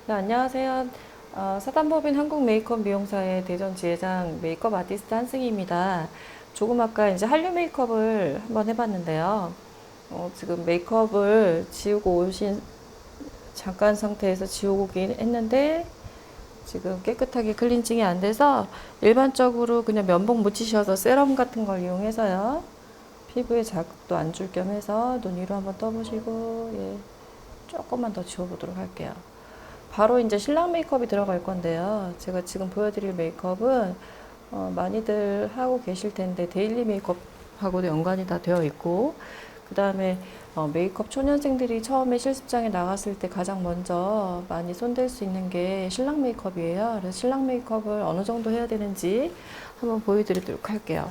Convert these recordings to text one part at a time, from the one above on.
네, 안녕하세요. 사단법인 한국 메이크업 미용사의 대전 지회장 메이크업 아티스트 한승희입니다. 조금 아까 이제 한류 메이크업을 한번 해봤는데요. 지금 메이크업을 지우고 오신 잠깐 상태에서 지우고 오긴 했는데 지금 깨끗하게 클렌징이 안 돼서 일반적으로 그냥 면봉 묻히셔서 세럼 같은 걸 이용해서요. 피부에 자극도 안 줄 겸 해서 눈 위로 한번 떠보시고 예, 조금만 더 지워보도록 할게요. 바로 이제 신랑 메이크업이 들어갈 건데요. 제가 지금 보여드릴 메이크업은 많이들 하고 계실 텐데 데일리 메이크업하고도 연관이 다 되어 있고 그 다음에 메이크업 초년생들이 처음에 실습장에 나갔을 때 가장 먼저 많이 손댈 수 있는 게 신랑 메이크업이에요. 그래서 신랑 메이크업을 어느 정도 해야 되는지 한번 보여드리도록 할게요.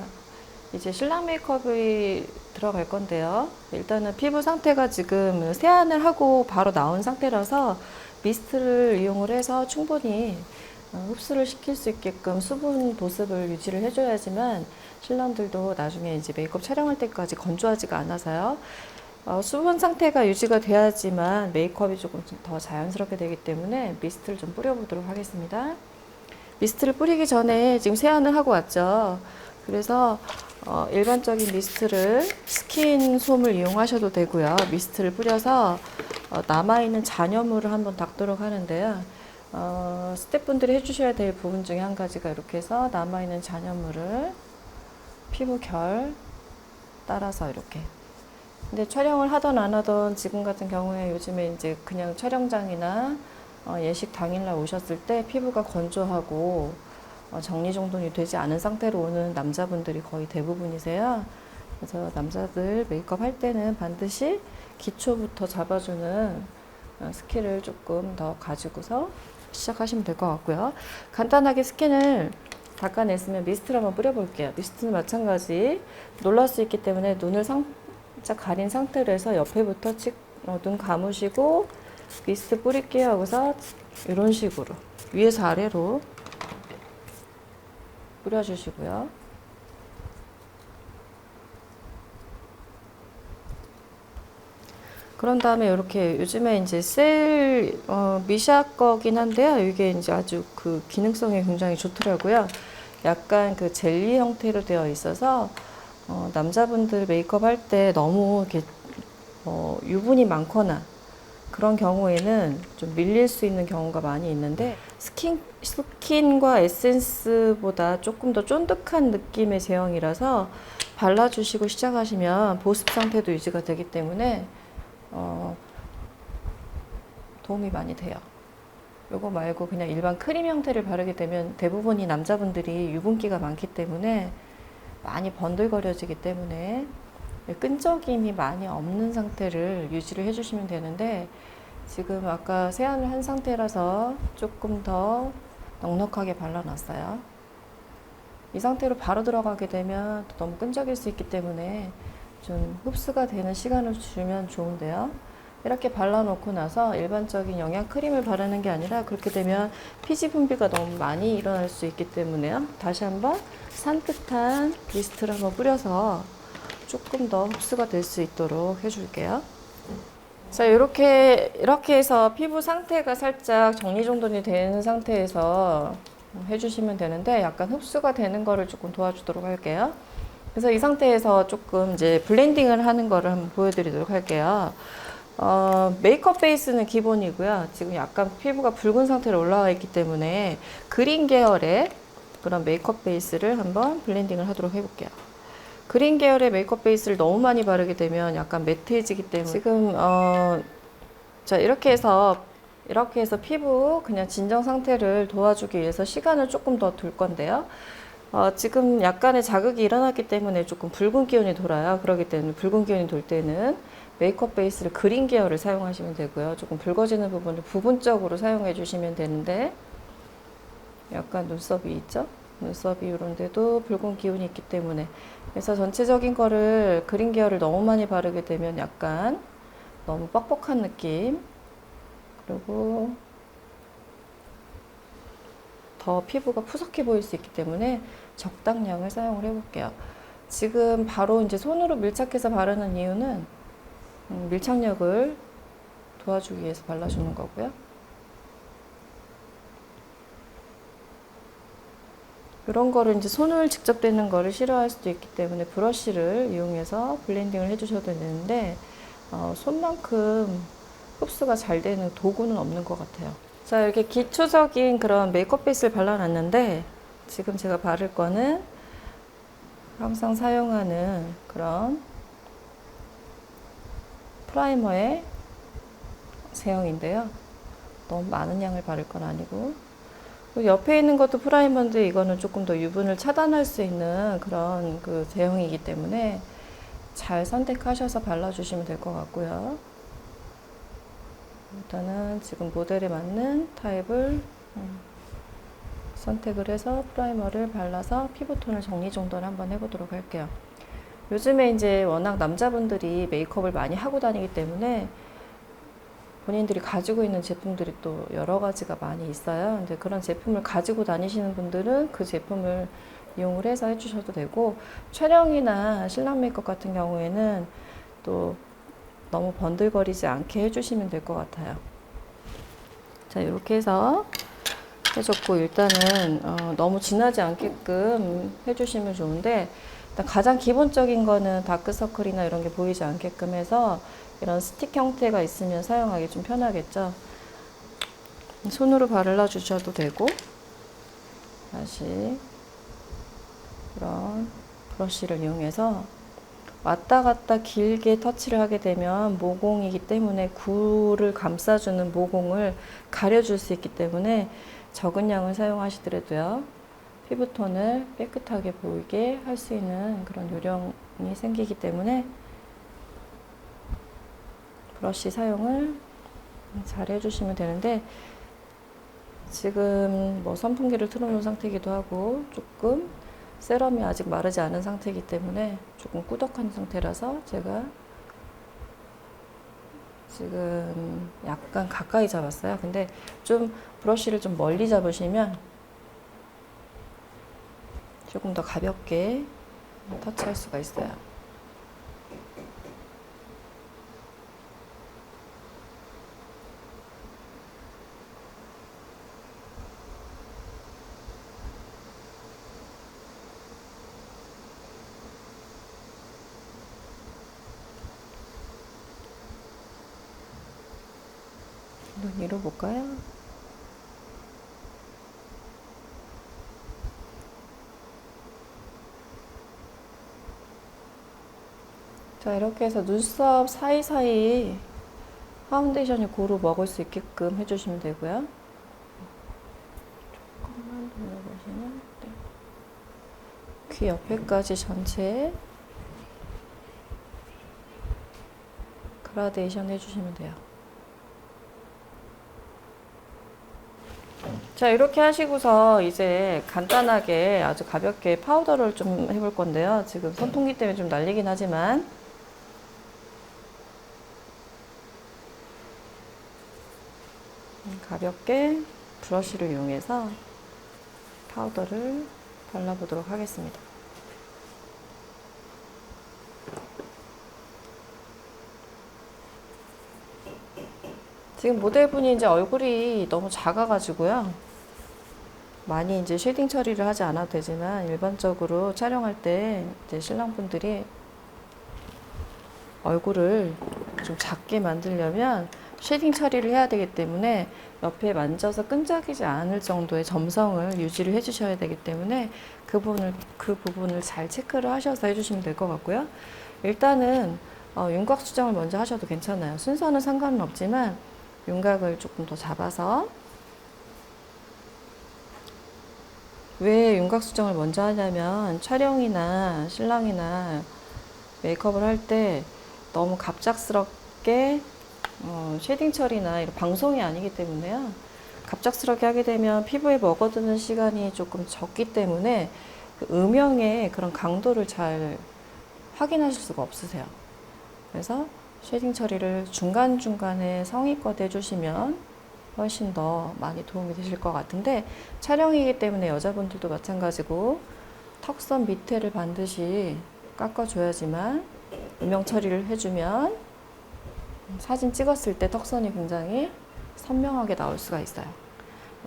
이제 신랑 메이크업이 들어갈 건데요. 일단은 피부 상태가 지금 세안을 하고 바로 나온 상태라서 미스트를 이용을 해서 충분히 흡수를 시킬 수 있게끔 수분 보습을 유지를 해줘야지만 신랑들도 나중에 이제 메이크업 촬영할 때까지 건조하지가 않아서요. 수분 상태가 유지가 돼야지만 메이크업이 조금 더 자연스럽게 되기 때문에 미스트를 좀 뿌려보도록 하겠습니다. 미스트를 뿌리기 전에 지금 세안을 하고 왔죠. 그래서 일반적인 미스트를 스킨 솜을 이용하셔도 되고요. 미스트를 뿌려서 남아있는 잔여물을 한번 닦도록 하는데요. 스태프분들이 해주셔야 될 부분 중에 한 가지가 이렇게 해서 남아있는 잔여물을 피부 결 따라서 이렇게. 근데 촬영을 하던 안 하던 지금 같은 경우에 요즘에 이제 그냥 촬영장이나 예식 당일날 오셨을 때 피부가 건조하고 정리정돈이 되지 않은 상태로 오는 남자분들이 거의 대부분이세요. 그래서 남자들 메이크업 할 때는 반드시 기초부터 잡아주는 스킬을 조금 더 가지고서 시작하시면 될 것 같고요. 간단하게 스킨을 닦아냈으면 미스트를 한번 뿌려볼게요. 미스트는 마찬가지 놀랄 수 있기 때문에 눈을 살짝 가린 상태로 해서 옆에부터 눈 감으시고 미스트 뿌릴게요 하고서 이런 식으로 위에서 아래로 뿌려주시고요. 그런 다음에 이렇게 요즘에 이제 미샤 거긴 한데요. 이게 이제 아주 그 기능성이 굉장히 좋더라고요. 약간 그 젤리 형태로 되어 있어서 남자분들 메이크업 할 때 너무 이렇게 유분이 많거나 그런 경우에는 좀 밀릴 수 있는 경우가 많이 있는데 스킨과 에센스보다 조금 더 쫀득한 느낌의 제형이라서 발라주시고 시작하시면 보습 상태도 유지가 되기 때문에 도움이 많이 돼요. 요거 말고 그냥 일반 크림 형태를 바르게 되면 대부분이 남자분들이 유분기가 많기 때문에 많이 번들거려지기 때문에 끈적임이 많이 없는 상태를 유지를 해주시면 되는데 지금 아까 세안을 한 상태라서 조금 더 넉넉하게 발라놨어요. 이 상태로 바로 들어가게 되면 너무 끈적일 수 있기 때문에 좀 흡수가 되는 시간을 주면 좋은데요. 이렇게 발라놓고 나서 일반적인 영양 크림을 바르는 게 아니라 그렇게 되면 피지 분비가 너무 많이 일어날 수 있기 때문에요. 다시 한번 산뜻한 미스트를 한번 뿌려서 조금 더 흡수가 될 수 있도록 해줄게요. 자, 이렇게 해서 피부 상태가 살짝 정리정돈이 되는 상태에서 해주시면 되는데 약간 흡수가 되는 거를 조금 도와주도록 할게요. 그래서 이 상태에서 조금 이제 블렌딩을 하는 거를 한번 보여드리도록 할게요. 메이크업 베이스는 기본이고요. 지금 약간 피부가 붉은 상태로 올라와 있기 때문에 그린 계열의 그런 메이크업 베이스를 한번 블렌딩을 하도록 해볼게요. 그린 계열의 메이크업 베이스를 너무 많이 바르게 되면 약간 매트해지기 때문에 지금 자 이렇게 해서 피부 그냥 진정 상태를 도와주기 위해서 시간을 조금 더 둘 건데요. 지금 약간의 자극이 일어났기 때문에 조금 붉은 기운이 돌아요. 그렇기 때문에 붉은 기운이 돌 때는 메이크업 베이스를 그린 계열을 사용하시면 되고요. 조금 붉어지는 부분을 부분적으로 사용해 주시면 되는데 약간 눈썹이 있죠? 눈썹이 이런 데도 붉은 기운이 있기 때문에 그래서 전체적인 거를 그린 계열을 너무 많이 바르게 되면 약간 너무 뻑뻑한 느낌 그리고 더 피부가 푸석해 보일 수 있기 때문에 적당량을 사용을 해볼게요. 지금 바로 이제 손으로 밀착해서 바르는 이유는 밀착력을 도와주기 위해서 발라주는 거고요. 이런 거를 이제 손을 직접 대는 거를 싫어할 수도 있기 때문에 브러쉬를 이용해서 블렌딩을 해주셔도 되는데 손만큼 흡수가 잘 되는 도구는 없는 것 같아요. 자, 이렇게 기초적인 그런 메이크업 베이스를 발라놨는데 지금 제가 바를 거는 항상 사용하는 그런 프라이머의 제형인데요. 너무 많은 양을 바를 건 아니고, 옆에 있는 것도 프라이머인데 이거는 조금 더 유분을 차단할 수 있는 그런 그 제형이기 때문에 잘 선택하셔서 발라주시면 될 것 같고요. 일단은 지금 모델에 맞는 타입을 선택을 해서 프라이머를 발라서 피부톤을 정리정돈을 한번 해보도록 할게요. 요즘에 이제 워낙 남자분들이 메이크업을 많이 하고 다니기 때문에 본인들이 가지고 있는 제품들이 또 여러 가지가 많이 있어요. 근데 그런 제품을 가지고 다니시는 분들은 그 제품을 이용을 해서 해주셔도 되고, 촬영이나 신랑 메이크업 같은 경우에는 또 너무 번들거리지 않게 해주시면 될 것 같아요. 자, 이렇게 해서 해줬고, 일단은 너무 진하지 않게끔 해주시면 좋은데, 일단 가장 기본적인 거는 다크서클이나 이런 게 보이지 않게끔 해서 이런 스틱 형태가 있으면 사용하기 좀 편하겠죠. 손으로 발라 주셔도 되고, 다시 이런 브러쉬를 이용해서 왔다 갔다 길게 터치를 하게 되면 모공이기 때문에 굴을 감싸주는 모공을 가려줄 수 있기 때문에 적은 양을 사용하시더라도요, 피부톤을 깨끗하게 보이게 할 수 있는 그런 요령이 생기기 때문에 브러쉬 사용을 잘 해주시면 되는데, 지금 뭐 선풍기를 틀어놓은 상태이기도 하고 조금 세럼이 아직 마르지 않은 상태이기 때문에 조금 꾸덕한 상태라서 제가 지금 약간 가까이 잡았어요. 근데 좀 브러쉬를 좀 멀리 잡으시면 조금 더 가볍게 터치할 수가 있어요. 눈 위로 볼까요? 자, 이렇게 해서 눈썹 사이사이 파운데이션이 고루 먹을 수 있게끔 해주시면 되고요. 조금만 돌려보시면 귀 옆에까지 전체 그라데이션 해주시면 돼요. 자, 이렇게 하시고서 이제 간단하게 아주 가볍게 파우더를 좀 해볼 건데요. 지금 선풍기 때문에 좀 날리긴 하지만 가볍게 브러쉬를 이용해서 파우더를 발라보도록 하겠습니다. 지금 모델분이 이제 얼굴이 너무 작아가지고요, 많이 이제 쉐딩 처리를 하지 않아도 되지만 일반적으로 촬영할 때 이제 신랑분들이 얼굴을 좀 작게 만들려면 쉐딩 처리를 해야 되기 때문에 옆에 만져서 끈적이지 않을 정도의 점성을 유지를 해주셔야 되기 때문에 그 부분을 잘 체크를 하셔서 해주시면 될 것 같고요. 일단은 윤곽 수정을 먼저 하셔도 괜찮아요. 순서는 상관은 없지만 윤곽을 조금 더 잡아서, 왜 윤곽 수정을 먼저 하냐면 촬영이나 신랑이나 메이크업을 할 때 너무 갑작스럽게 쉐딩 처리나 이런 방송이 아니기 때문에요, 갑작스럽게 하게 되면 피부에 먹어드는 시간이 조금 적기 때문에 그 음영의 그런 강도를 잘 확인하실 수가 없으세요. 그래서 쉐딩 처리를 중간중간에 성의껏 해주시면 훨씬 더 많이 도움이 되실 것 같은데, 촬영이기 때문에 여자분들도 마찬가지고 턱선 밑에를 반드시 깎아줘야지만 음영 처리를 해주면 사진 찍었을 때 턱선이 굉장히 선명하게 나올 수가 있어요.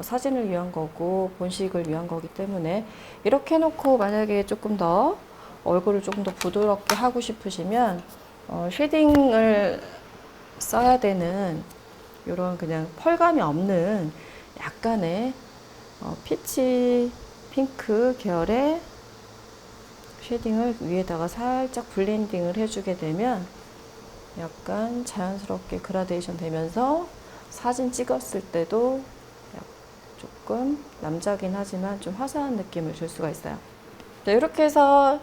사진을 위한 거고 본식을 위한 거기 때문에 이렇게 해놓고 만약에 조금 더 얼굴을 조금 더 부드럽게 하고 싶으시면 쉐딩을 써야 되는 이런 그냥 펄감이 없는 약간의 피치 핑크 계열의 쉐딩을 위에다가 살짝 블렌딩을 해주게 되면 약간 자연스럽게 그라데이션 되면서 사진 찍었을 때도 조금 남자긴 하지만 좀 화사한 느낌을 줄 수가 있어요. 네, 이렇게 해서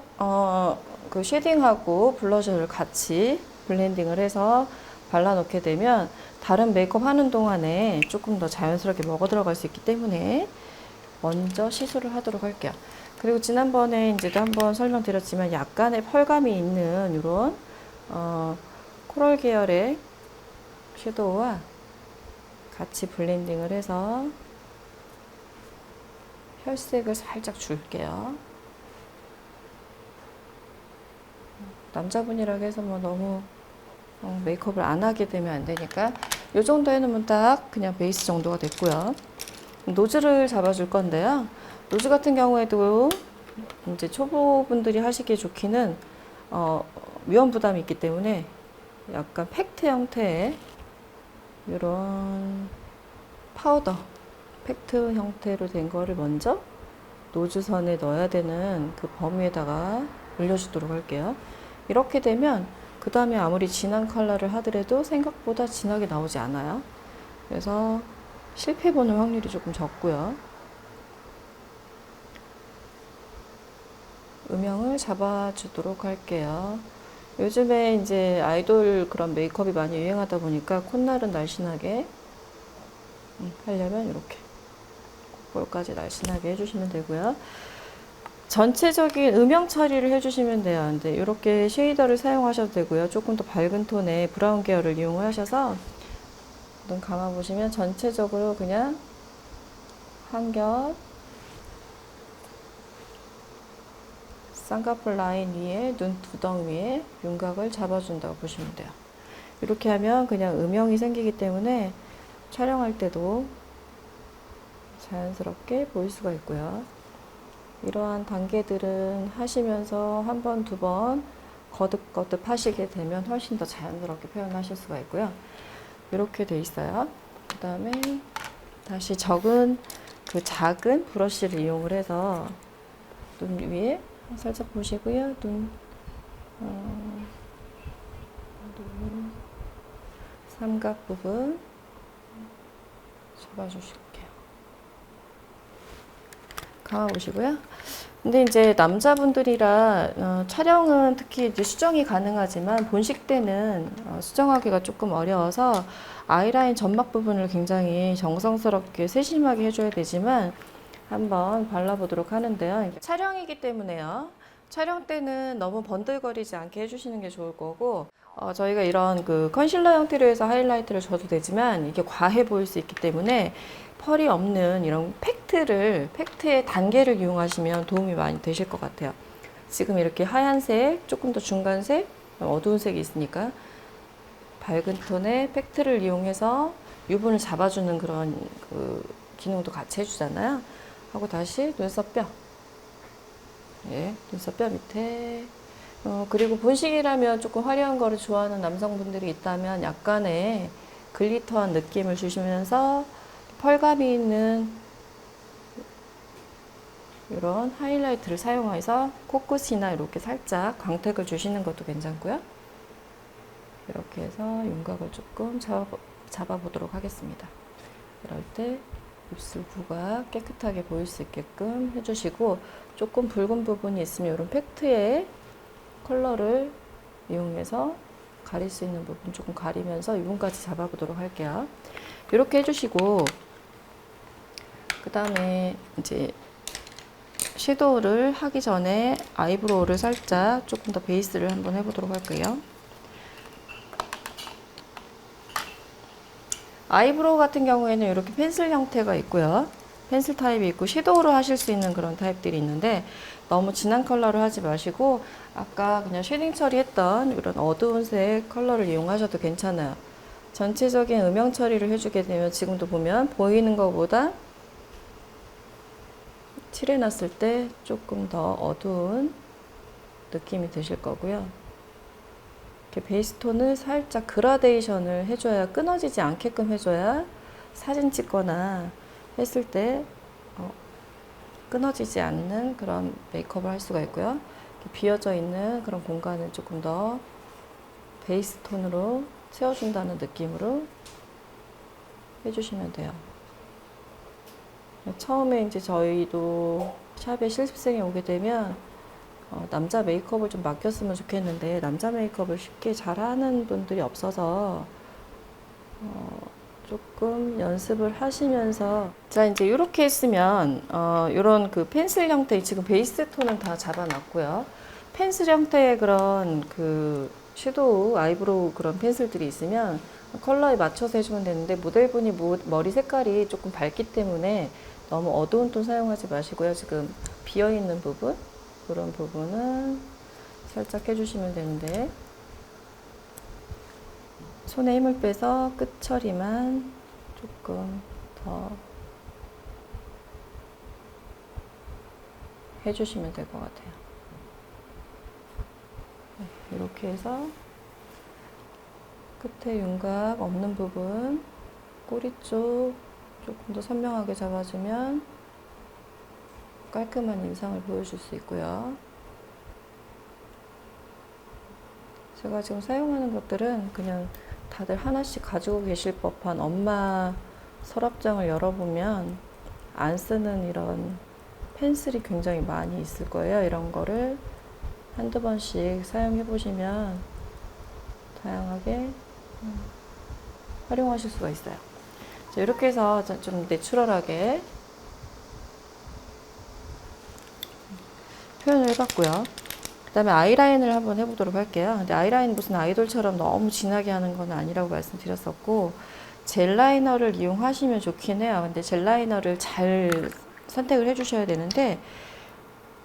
그 쉐딩하고 블러셔를 같이 블렌딩을 해서 발라놓게 되면 다른 메이크업 하는 동안에 조금 더 자연스럽게 먹어 들어갈 수 있기 때문에 먼저 시술을 하도록 할게요. 그리고 지난번에 이제도 한번 설명드렸지만 약간의 펄감이 있는 이런 코랄 계열의 섀도우와 같이 블렌딩을 해서 혈색을 살짝 줄게요. 남자분이라고 해서 뭐 너무 메이크업을 안 하게 되면 안 되니까 이 정도 해놓으면 딱 그냥 베이스 정도가 됐고요. 노즈를 잡아줄 건데요. 노즈 같은 경우에도 이제 초보분들이 하시기에 좋기는 위험 부담이 있기 때문에 약간 팩트 형태의 이런 파우더 팩트 형태로 된 거를 먼저 노즈선에 넣어야 되는 그 범위에다가 올려주도록 할게요. 이렇게 되면 그 다음에 아무리 진한 컬러를 하더라도 생각보다 진하게 나오지 않아요. 그래서 실패 보는 확률이 조금 적고요. 음영을 잡아주도록 할게요. 요즘에 이제 아이돌 그런 메이크업이 많이 유행하다 보니까 콧날은 날씬하게 하려면 이렇게 콧볼까지 날씬하게 해주시면 되고요. 전체적인 음영 처리를 해주시면 돼요. 근데 이렇게 쉐이더를 사용하셔도 되고요. 조금 더 밝은 톤의 브라운 계열을 이용하셔서 눈 감아보시면 전체적으로 그냥 한겹 쌍꺼풀 라인 위에 눈 두덩 위에 윤곽을 잡아준다고 보시면 돼요. 이렇게 하면 그냥 음영이 생기기 때문에 촬영할 때도 자연스럽게 보일 수가 있고요. 이러한 단계들은 하시면서 한 번, 두 번 거듭거듭 하시게 되면 훨씬 더 자연스럽게 표현하실 수가 있고요. 이렇게 돼 있어요. 그 다음에 다시 적은 그 작은 브러쉬를 이용을 해서 눈 위에 살짝 보시고요. 눈 삼각 부분 잡아주실게요. 감아보시고요. 근데 이제 남자분들이라 촬영은 특히 이제 수정이 가능하지만 본식 때는 수정하기가 조금 어려워서 아이라인 점막 부분을 굉장히 정성스럽게 세심하게 해줘야 되지만 한번 발라보도록 하는데요. 촬영이기 때문에요. 촬영 때는 너무 번들거리지 않게 해주시는 게 좋을 거고 저희가 이런 그 컨실러 형태로 해서 하이라이트를 줘도 되지만 이게 과해 보일 수 있기 때문에 펄이 없는 이런 팩트의 단계를 이용하시면 도움이 많이 되실 것 같아요. 지금 이렇게 하얀색, 조금 더 중간색, 어두운 색이 있으니까 밝은 톤의 팩트를 이용해서 유분을 잡아주는 그런 그 기능도 같이 해주잖아요. 하고 다시 눈썹뼈, 예, 눈썹뼈 밑에 그리고 본식이라면 조금 화려한 거를 좋아하는 남성분들이 있다면 약간의 글리터한 느낌을 주시면서 펄감이 있는 이런 하이라이트를 사용해서 코끝이나 이렇게 살짝 광택을 주시는 것도 괜찮고요. 이렇게 해서 윤곽을 조금 잡아보도록 하겠습니다. 이럴 때 입술 부각 깨끗하게 보일 수 있게끔 해주시고 조금 붉은 부분이 있으면 이런 팩트의 컬러를 이용해서 가릴 수 있는 부분 조금 가리면서 유분까지 잡아보도록 할게요. 이렇게 해주시고 그 다음에 이제 섀도우를 하기 전에 아이브로우를 살짝 조금 더 베이스를 한번 해보도록 할게요. 아이브로우 같은 경우에는 이렇게 펜슬 형태가 있고요. 펜슬 타입이 있고 섀도우로 하실 수 있는 그런 타입들이 있는데 너무 진한 컬러를 하지 마시고 아까 그냥 쉐딩 처리했던 이런 어두운 색 컬러를 이용하셔도 괜찮아요. 전체적인 음영 처리를 해주게 되면 지금도 보면 보이는 것보다 칠해놨을 때 조금 더 어두운 느낌이 드실 거고요. 이렇게 베이스 톤을 살짝 그라데이션을 해줘야, 끊어지지 않게끔 해줘야 사진 찍거나 했을 때 끊어지지 않는 그런 메이크업을 할 수가 있고요. 비어져 있는 그런 공간을 조금 더 베이스 톤으로 채워준다는 느낌으로 해주시면 돼요. 처음에 이제 저희도 샵에 실습생이 오게 되면 남자 메이크업을 좀 맡겼으면 좋겠는데, 남자 메이크업을 쉽게 잘하는 분들이 없어서 조금 연습을 하시면서, 자 이제 이렇게 했으면 이런 그 펜슬 형태, 지금 베이스 톤은 다 잡아놨고요. 펜슬 형태의 그런 그 섀도우, 아이브로우 그런 펜슬들이 있으면 컬러에 맞춰서 해주면 되는데, 모델분이 머리 색깔이 조금 밝기 때문에 너무 어두운 톤 사용하지 마시고요. 지금 비어있는 부분, 그런 부분은 살짝 해주시면 되는데, 손에 힘을 빼서 끝 처리만 조금 더 해주시면 될 것 같아요. 이렇게 해서 끝에 윤곽 없는 부분, 꼬리 쪽 조금 더 선명하게 잡아주면 깔끔한 인상을 보여줄 수 있고요. 제가 지금 사용하는 것들은 그냥 다들 하나씩 가지고 계실 법한 엄마 서랍장을 열어보면 안 쓰는 이런 펜슬이 굉장히 많이 있을 거예요. 이런 거를 한두 번씩 사용해 보시면 다양하게 활용하실 수가 있어요. 자, 이렇게 해서 좀 내추럴하게 표현을 해봤고요. 그 다음에 아이라인을 한번 해보도록 할게요. 근데 아이라인 무슨 아이돌처럼 너무 진하게 하는 건 아니라고 말씀드렸었고, 젤 라이너를 이용하시면 좋긴 해요. 근데 젤 라이너를 잘 선택을 해주셔야 되는데,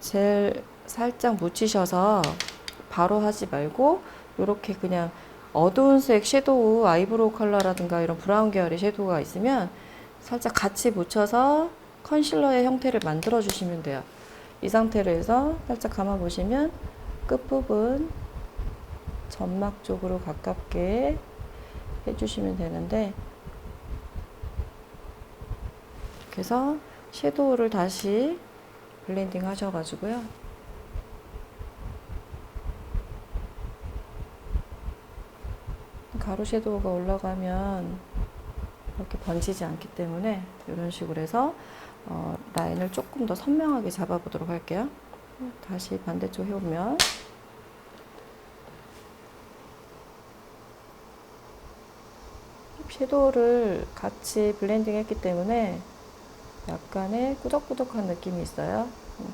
젤 살짝 묻히셔서 바로 하지 말고 이렇게 그냥 어두운 색 섀도우, 아이브로우 컬러라든가 이런 브라운 계열의 섀도우가 있으면 살짝 같이 묻혀서 컨실러의 형태를 만들어 주시면 돼요. 이 상태로 해서 살짝 감아 보시면 끝부분 점막 쪽으로 가깝게 해주시면 되는데, 그래서 섀도우를 다시 블렌딩 하셔가지고요. 가루 섀도우가 올라가면 이렇게 번지지 않기 때문에 이런 식으로 해서 라인을 조금 더 선명하게 잡아보도록 할게요. 다시 반대쪽 해오면 섀도우를 같이 블렌딩 했기 때문에 약간의 꾸덕꾸덕한 느낌이 있어요.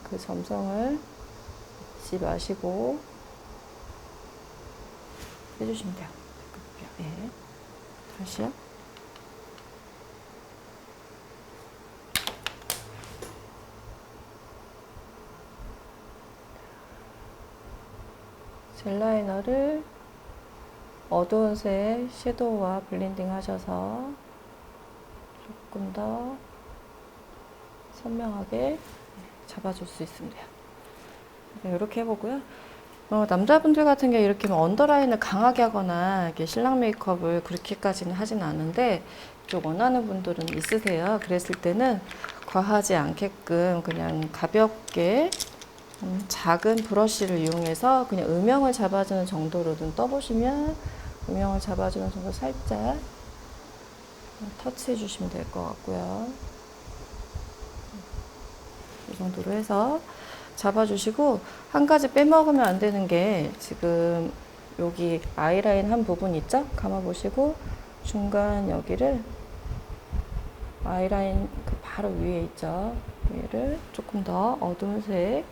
그 점성을 잊지 마시고 해주시면 돼요. 네. 다시요. 젤 라이너를 어두운 색 섀도우와 블렌딩 하셔서 조금 더 선명하게 잡아줄 수 있습니다. 이렇게 해보고요. 남자분들 같은 경우 이렇게 언더라인을 강하게 하거나 이렇게 신랑 메이크업을 그렇게까지는 하진 않은데, 좀 원하는 분들은 있으세요. 그랬을 때는 과하지 않게끔 그냥 가볍게 작은 브러쉬를 이용해서 그냥 음영을 잡아주는 정도로 좀 떠보시면, 음영을 잡아주는 정도 살짝 터치해 주시면 될 것 같고요. 이 정도로 해서 잡아주시고, 한 가지 빼먹으면 안 되는 게, 지금 여기 아이라인 한 부분 있죠? 감아보시고 중간 여기를, 아이라인 그 바로 위에 있죠? 얘를 조금 더 어두운 색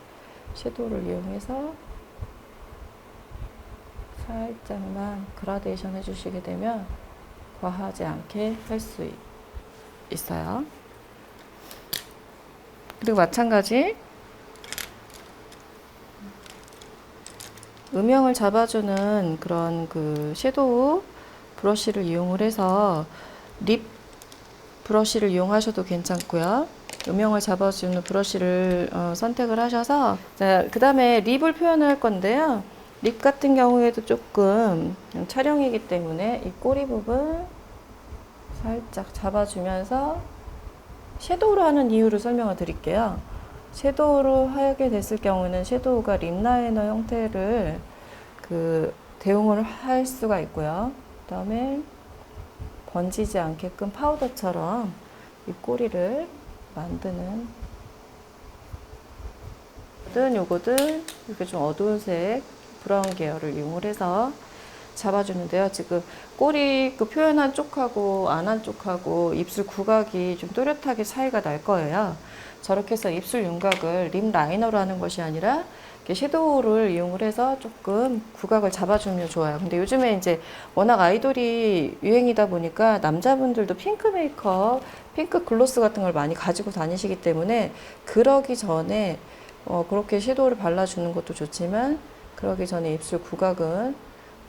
섀도우를 이용해서 살짝만 그라데이션 해주시게 되면 과하지 않게 할 수 있어요. 그리고 마찬가지 음영을 잡아주는 그런 그 섀도우 브러쉬를 이용을 해서 립 브러쉬를 이용하셔도 괜찮고요. 음영을 잡아주는 브러쉬를 선택을 하셔서, 자, 그 다음에 립을 표현할 건데요. 립 같은 경우에도 조금 촬영이기 때문에 이 꼬리 부분 살짝 잡아주면서 섀도우로 하는 이유를 설명을 드릴게요. 섀도우로 하게 됐을 경우는 섀도우가 립 라이너 형태를 대용을 할 수가 있고요. 그 다음에 번지지 않게끔 파우더처럼 이 꼬리를 만드는, 요거든 이렇게 좀 어두운 색 브라운 계열을 이용을 해서 잡아주는데요. 지금 꼬리 표현한 쪽하고 안 한 쪽하고 입술 구각이 좀 또렷하게 차이가 날 거예요. 저렇게 해서 입술 윤곽을 립 라이너로 하는 것이 아니라 이렇게 섀도우를 이용을 해서 조금 구각을 잡아주면 좋아요. 근데 요즘에 이제 워낙 아이돌이 유행이다 보니까 남자분들도 핑크 메이크업, 핑크 글로스 같은 걸 많이 가지고 다니시기 때문에 그러기 전에 그렇게 섀도우를 발라주는 것도 좋지만 그러기 전에 입술 구각은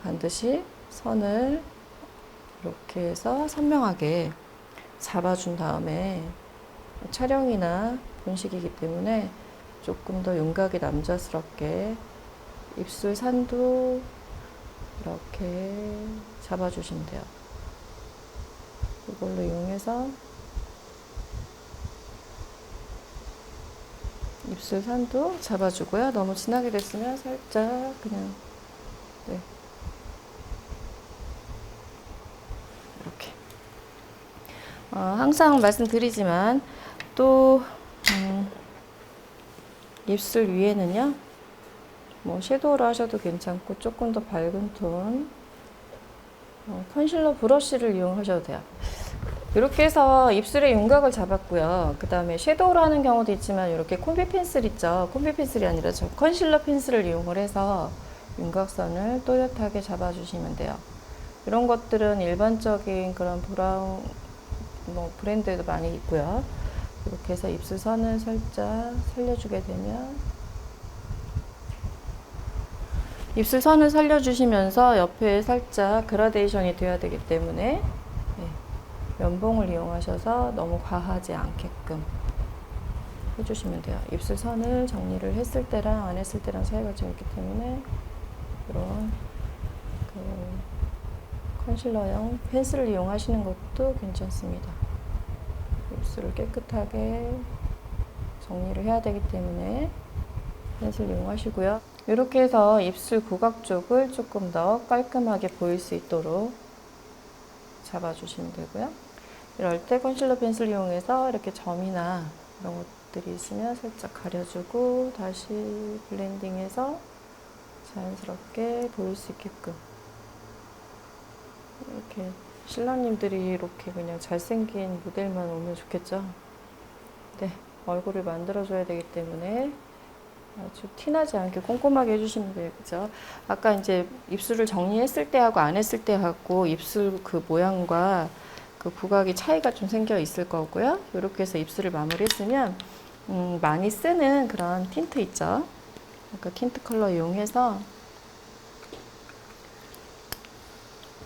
반드시 선을 이렇게 해서 선명하게 잡아준 다음에 촬영이나 본식이기 때문에 조금 더 윤곽이 남자스럽게 입술 산도 이렇게 잡아주시면 돼요. 이걸로 이용해서 입술 산도 잡아주고요. 너무 진하게 됐으면 살짝 그냥 네. 이렇게 항상 말씀드리지만 또 입술 위에는요 뭐 섀도우로 하셔도 괜찮고 조금 더 밝은 톤 컨실러 브러쉬를 이용하셔도 돼요. 이렇게 해서 입술의 윤곽을 잡았고요. 그 다음에 섀도우로 하는 경우도 있지만 이렇게 콤비 펜슬 있죠. 콤비 펜슬이 아니라 저 컨실러 펜슬을 이용을 해서 윤곽선을 또렷하게 잡아주시면 돼요. 이런 것들은 일반적인 그런 브라운 브랜드에도 많이 있고요. 이렇게 해서 입술 선을 살짝 살려주게 되면 입술 선을 살려주시면서 옆에 살짝 그라데이션이 되어야 되기 때문에 면봉을 이용하셔서 너무 과하지 않게끔 해주시면 돼요. 입술 선을 정리를 했을 때랑 안 했을 때랑 차이가 좀 있기 때문에 이런 컨실러용 펜슬을 이용하시는 것도 괜찮습니다. 입술을 깨끗하게 정리를 해야 되기 때문에 펜슬 이용하시고요. 이렇게 해서 입술 구각 쪽을 조금 더 깔끔하게 보일 수 있도록 잡아주시면 되고요. 이럴 때 컨실러 펜슬 이용해서 이렇게 점이나 이런 것들이 있으면 살짝 가려주고 다시 블렌딩해서 자연스럽게 보일 수 있게끔 이렇게 신랑님들이 이렇게 그냥 잘생긴 모델만 오면 좋겠죠. 네, 얼굴을 만들어줘야 되기 때문에 아주 티나지 않게 꼼꼼하게 해주시면 돼요. 그죠? 아까 이제 입술을 정리했을 때하고 안 했을 때하고 입술 모양과 구각이 차이가 좀 생겨 있을 거고요. 이렇게 해서 입술을 마무리했으면 많이 쓰는 그런 틴트 있죠. 그러니까 틴트 컬러 이용해서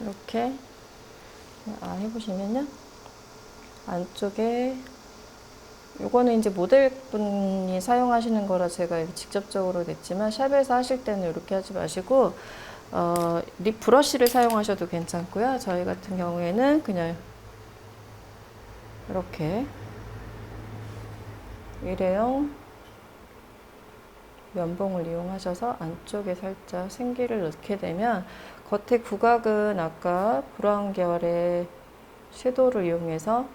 이렇게 해보시면요. 안쪽에 요거는 이제 모델분이 사용하시는 거라 제가 직접적으로 냈지만 샵에서 하실 때는 이렇게 하지 마시고 립 브러쉬를 사용하셔도 괜찮고요. 저희 같은 경우에는 그냥 이렇게 일회용 면봉을 이용하셔서 안쪽에 살짝 생기를 넣게 되면 겉에 구각은 아까 브라운 계열의 섀도우를 이용해서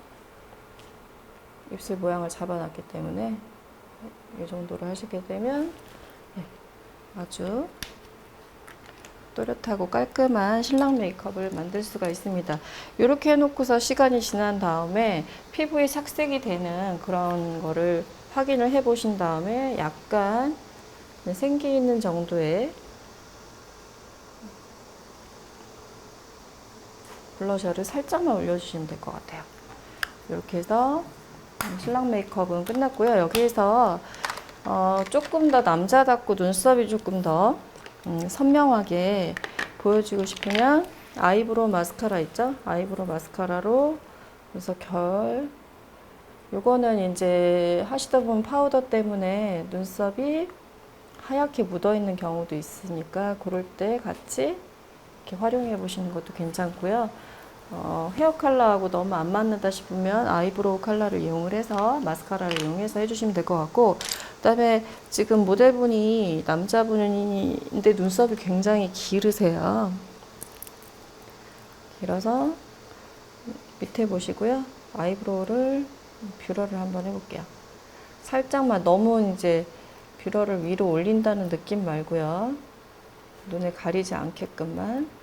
입술 모양을 잡아놨기 때문에 이 정도로 하시게 되면 아주 또렷하고 깔끔한 신랑 메이크업을 만들 수가 있습니다. 이렇게 해놓고서 시간이 지난 다음에 피부에 착색이 되는 그런 거를 확인을 해 보신 다음에 약간 생기 있는 정도의 블러셔를 살짝만 올려주시면 될 것 같아요. 이렇게 해서 신랑 메이크업은 끝났고요. 여기에서 조금 더 남자답고 눈썹이 조금 더 선명하게 보여주고 싶으면 아이브로우 마스카라 있죠? 아이브로우 마스카라로 그래서 요거는 이제 하시다 보면 파우더 때문에 눈썹이 하얗게 묻어 있는 경우도 있으니까 그럴 때 같이 이렇게 활용해 보시는 것도 괜찮고요. 헤어 컬러하고 너무 안 맞는다 싶으면 아이브로우 컬러를 이용을 해서 마스카라를 이용해서 해주시면 될 것 같고, 그다음에 지금 모델분이 남자분인데 눈썹이 굉장히 길으세요. 길어서 밑에 보시고요. 아이브로우를 뷰러를 한번 해볼게요. 살짝만, 너무 이제 뷰러를 위로 올린다는 느낌 말고요. 눈에 가리지 않게끔만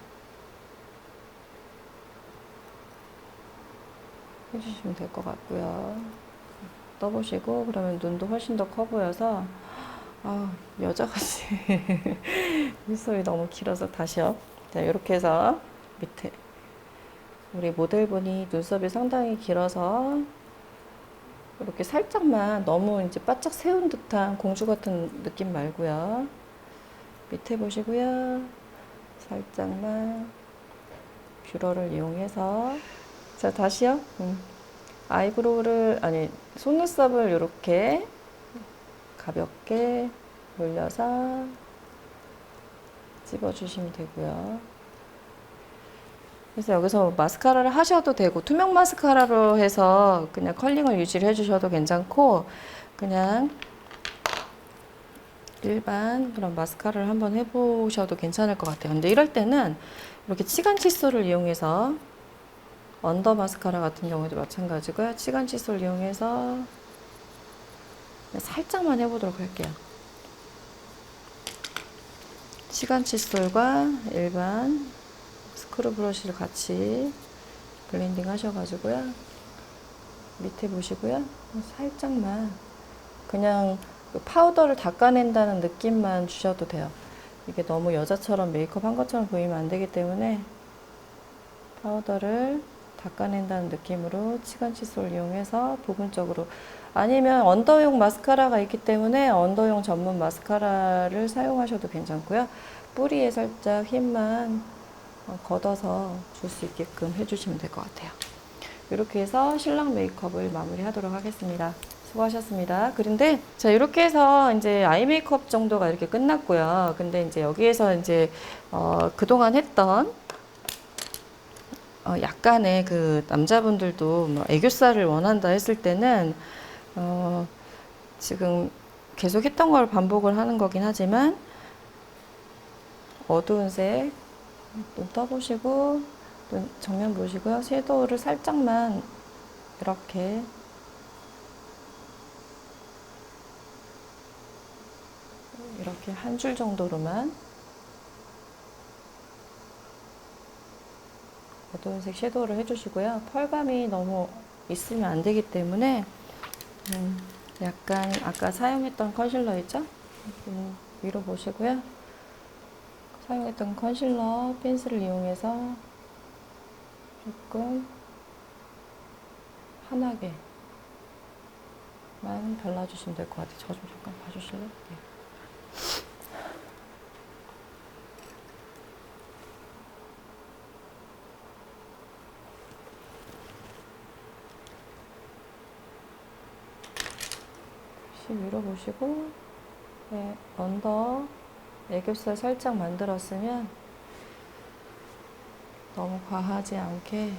해주시면 될 것 같고요. 떠보시고, 그러면 눈도 훨씬 더 커 보여서, 아, 여자같이 눈썹이 너무 길어서 다시요. 자, 이렇게 해서 밑에 우리 모델분이 눈썹이 상당히 길어서 이렇게 살짝만, 너무 이제 바짝 세운 듯한 공주 같은 느낌 말고요. 밑에 보시고요. 살짝만 뷰러를 이용해서, 자, 다시요. 아이브로우를, 아니, 속눈썹을 이렇게 가볍게 올려서 집어주시면 되고요. 그래서 여기서 마스카라를 하셔도 되고, 투명 마스카라로 해서 그냥 컬링을 유지를 해주셔도 괜찮고, 그냥 일반 그런 마스카라를 한번 해보셔도 괜찮을 것 같아요. 근데 이럴 때는 이렇게 치간 칫솔을 이용해서, 언더 마스카라 같은 경우도 마찬가지고요. 치간 칫솔 이용해서 살짝만 해보도록 할게요. 치간 칫솔과 일반 스크루 브러쉬를 같이 블렌딩 하셔가지고요. 밑에 보시고요. 살짝만 그냥 파우더를 닦아낸다는 느낌만 주셔도 돼요. 이게 너무 여자처럼 메이크업 한 것처럼 보이면 안 되기 때문에 파우더를 닦아낸다는 느낌으로 치간 칫솔 이용해서 부분적으로, 아니면 언더용 마스카라가 있기 때문에 언더용 전문 마스카라를 사용하셔도 괜찮고요. 뿌리에 살짝 힘만 걷어서 줄 수 있게끔 해주시면 될 것 같아요. 이렇게 해서 신랑 메이크업을 마무리하도록 하겠습니다. 수고하셨습니다. 그런데 자, 이렇게 해서 이제 아이 메이크업 정도가 이렇게 끝났고요. 근데 이제 여기에서 이제 그동안 했던 약간의 그 남자분들도 뭐 애교살을 원한다 했을 때는 지금 계속 했던 걸 반복을 하는 거긴 하지만, 어두운 색 눈 떠보시고 눈 정면 보시고요. 섀도우를 살짝만 이렇게 한 줄 정도로만 어두운 색 섀도우를 해주시고요. 펄감이 너무 있으면 안 되기 때문에 약간 아까 사용했던 컨실러 있죠? 위로 보시고요. 사용했던 컨실러 펜슬을 이용해서 조금 환하게만 발라주시면 될 것 같아요. 저 좀 잠깐 봐주실래요? 네. 위로 보시고, 네, 언더 애교살 살짝 만들었으면 너무 과하지 않게,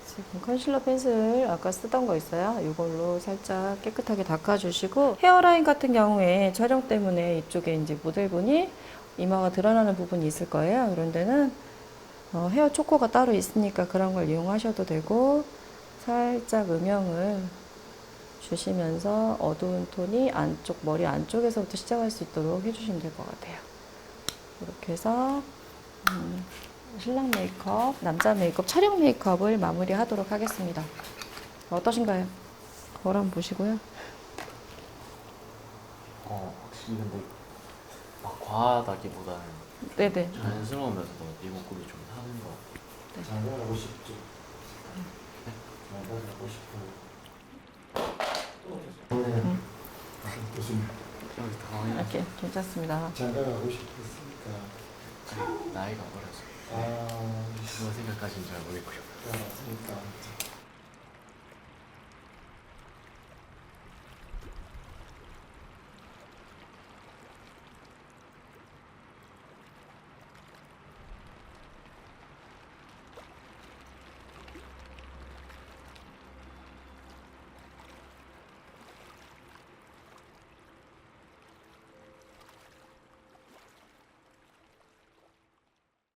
지금 컨실러 펜슬 아까 쓰던 거 있어요. 이걸로 살짝 깨끗하게 닦아주시고, 헤어라인 같은 경우에 촬영 때문에 이쪽에 이제 모델분이 이마가 드러나는 부분이 있을 거예요. 그런 데는 헤어 초코가 따로 있으니까 그런 걸 이용하셔도 되고, 살짝 음영을 주시면서 어두운 톤이 안쪽, 머리 안쪽에서부터 시작할 수 있도록 해주시면 될 것 같아요. 이렇게 해서 신랑 메이크업, 남자 메이크업, 촬영 메이크업을 마무리하도록 하겠습니다. 어떠신가요? 거울 한번 보시고요. 확실히 근데 막 과하다기보다는 네네. 자연스러우면서도 이목구비 좀 하는 거. 네. 장가가고 싶죠. 네? 장가가고 싶어요. 무슨 여기 당황해. 이렇게 괜찮습니다. 장가가고 싶었으니까. 나이가 어려서 아, 무슨 생각까지는 잘 모르겠고요. 그러니까